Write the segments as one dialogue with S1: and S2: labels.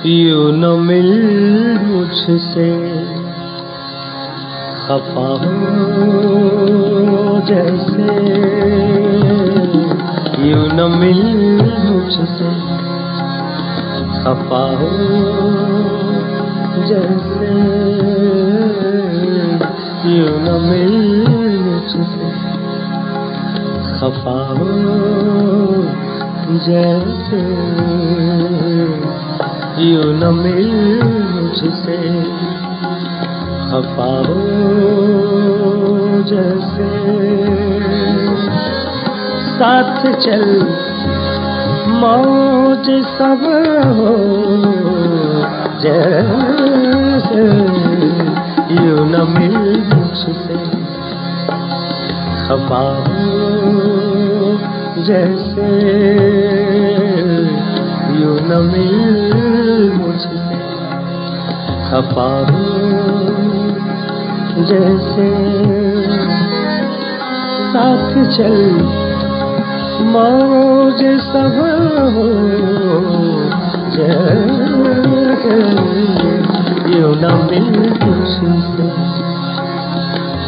S1: यूं न मिल मुझसे खफा हो जैसे, यूं न मिल मुझसे खफा हो जैसे, यूं न मिल मुझसे खफा हो जैसे, यूं न मिल मुझसे खफा हो जैसे। साथ चल मौज सब हो जैसे, यूं न मिल मुझसे खफा हो जैसे, यूं न मिल मुझसे खफा हो जैसे। साथ चल मौज सब हो जैसे, यूं न मिल मुझसे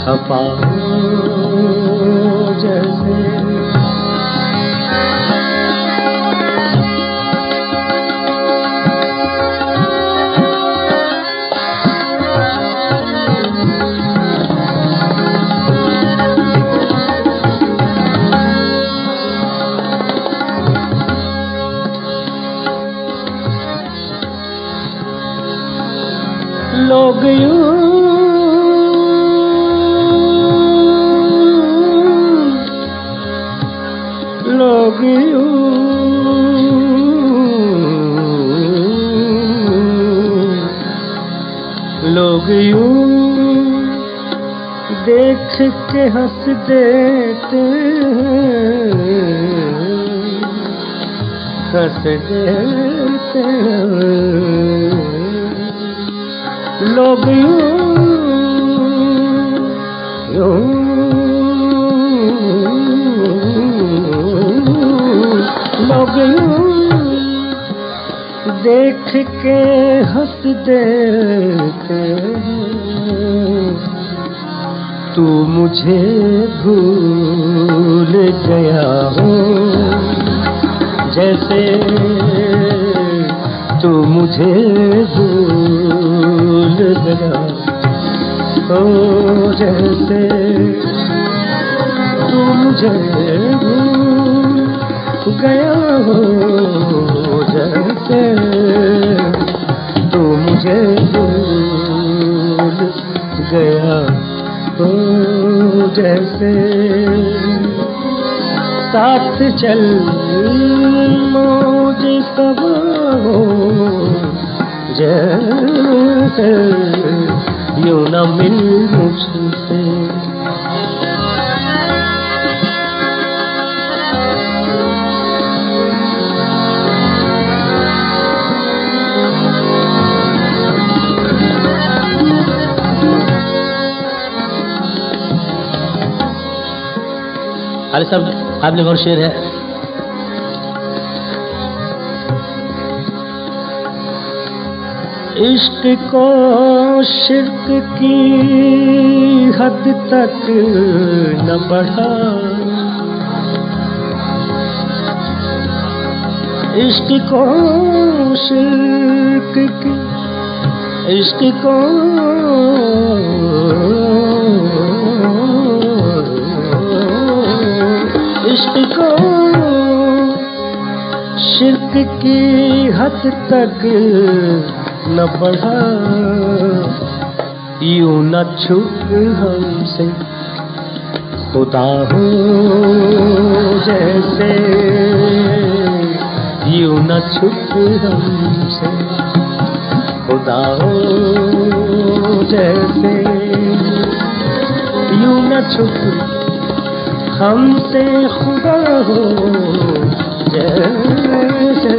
S1: खफा हो जैसे। लोग यूं देख के हंस देते लोग लोग देख के हंस देते हैं। तू मुझे भूल गया हो जैसे, तू मुझे भूल गया हो जैसे, तू मुझे भूल गया हो जैसे, तू मुझे भूल गया हो जैसे। साथ चल मौज सब हो जैसे, यूं न मिल मुझसे
S2: अरे साहब आपने और शेर है।
S1: इश्क को शिर्क की हद तक न बढ़ा, इश्क को शिर्क की, इश्क को इश्क को शिर्क की हद तक न बढ़ा, यूं न छुप हमसे खुदा हो जैसे, यूं न छुप हमसे खुदा हो जैसे, यूं न छुप हमसे खुदा हो जैसे,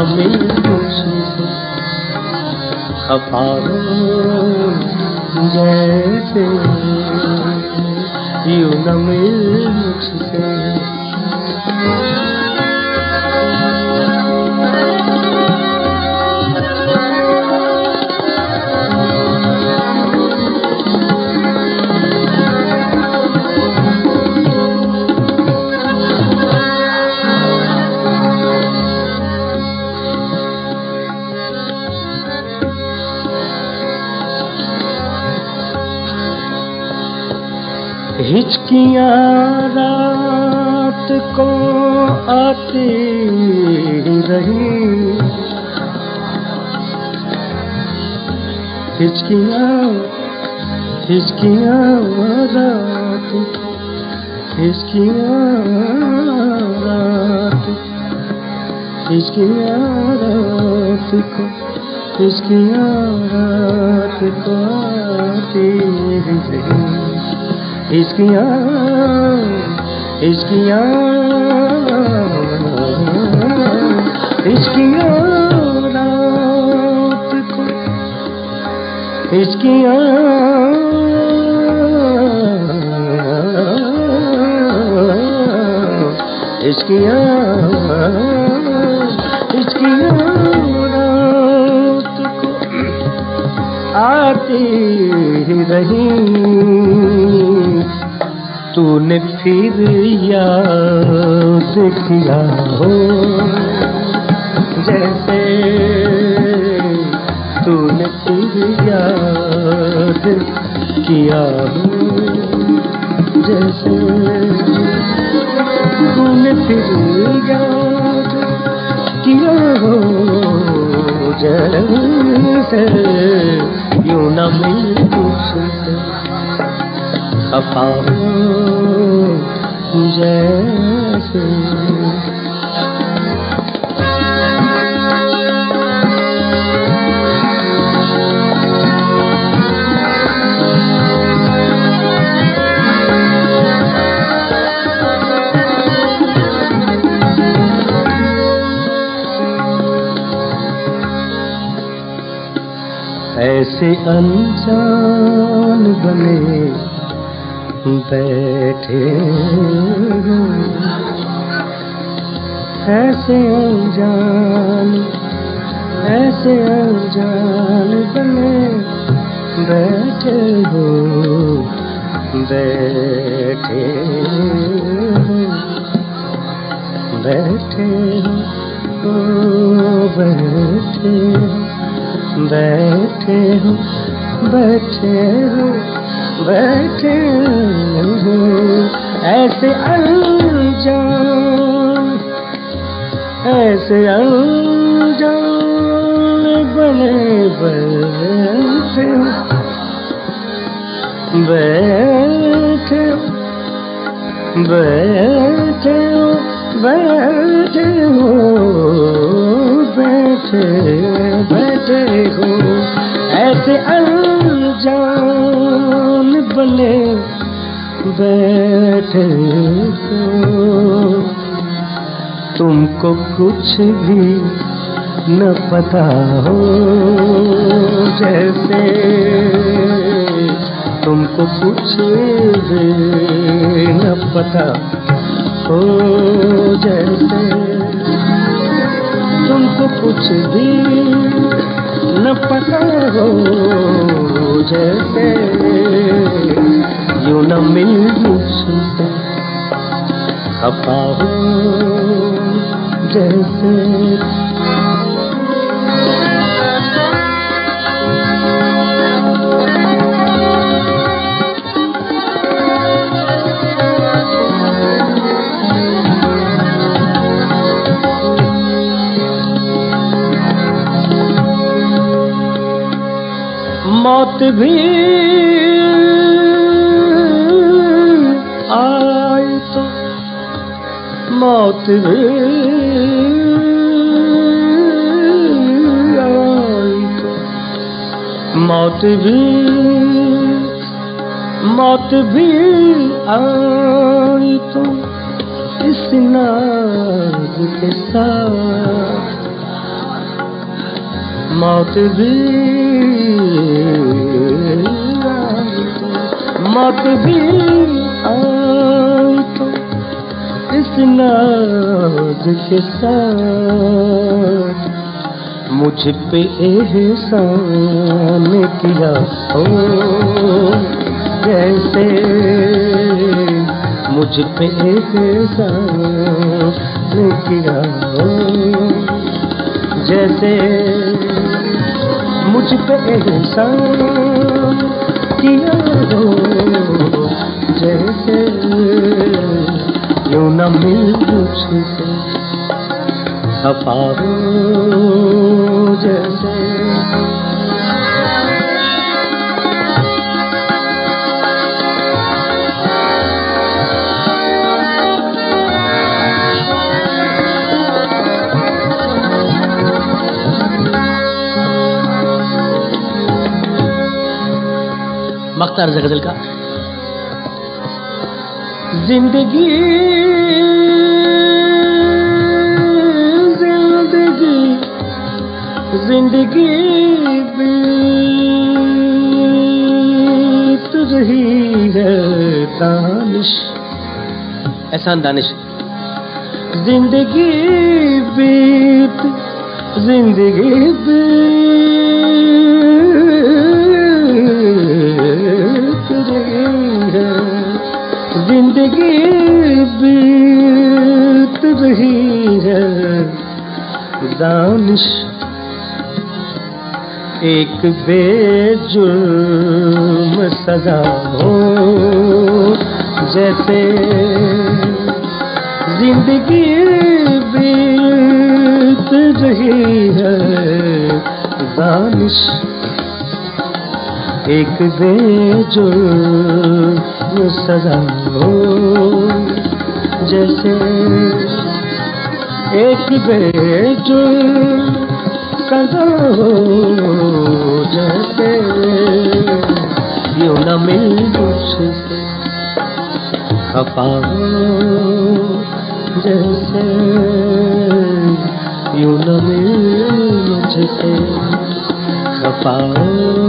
S1: न मिल मुझसे, खफा हूँ जैसे यूं न मिल मुझसे। हिचकियाँ रात को आती रही, हिचकियाँ हिचकियाँ रात, हिचकियाँ रात, हिचकियाँ रात को, हिचकियाँ रात को आती रही। हिचकियाँ हिचकियाँ हिचकियाँ रात को, हिचकियाँ हिचकियाँ हिचकियाँ रात को आती रही। तूने फिर याद किया हो जैसे, तूने फिर याद किया हो जैसे, तूने फिर याद किया हो जैसे यूं न मिल तुझसे, खफा हूँ जैसे। ऐसे अनजान बने बैठे हो, ऐसे अनजान, ऐसे अनजान बने बैठे हो, बैठे हो, बैठे हो, बैठे हो, बैठे हो, बैठे हो, बैठे हो, ऐसे अनजान, ऐसे अनजान बने बैठे हो, बैठे हो, बैठे हो, बैठे हो, बैठे बैठे हो, ऐसे अनजान बने बैठे हो। तुमको कुछ भी न पता हो जैसे, तुमको कुछ भी न पता हो जैसे, तुमको कुछ भी न पता हो जैसे, यूं न मिल मुझसे, खफा हो जैसे। मौत भी आई तो, मौत भी आई तो, मौत भी आई तो, इस नाज के साथ मौत भी आई तो, मौत भी आई तो इस नाज के साथ मुझ पे एहसान किया हो, जैसे मुझ पे एहसान किया हो, जैसे मुझ पे एहसान किया हो, जैसे यूं न मिल मुझसे खफा हो, जैसे
S2: मख्तार गजल का
S1: जिंदगी जिंदगी जिंदगी बीत रही है दानिश,
S2: एहसान दानिश।
S1: जिंदगी बीत जिंदगी बीत रही है, जिंदगी बीत रही है दानिश, एक बेजुर्म सजा हो, जैसे जिंदगी बीत रही है दानिश, एक बेजुर्म सजा हो, जैसे एक बेजुर्म सजा हो, जैसे यूं न मिल मुझसे खफा हो, जैसे यूं न मिल मुझसे खफा हो।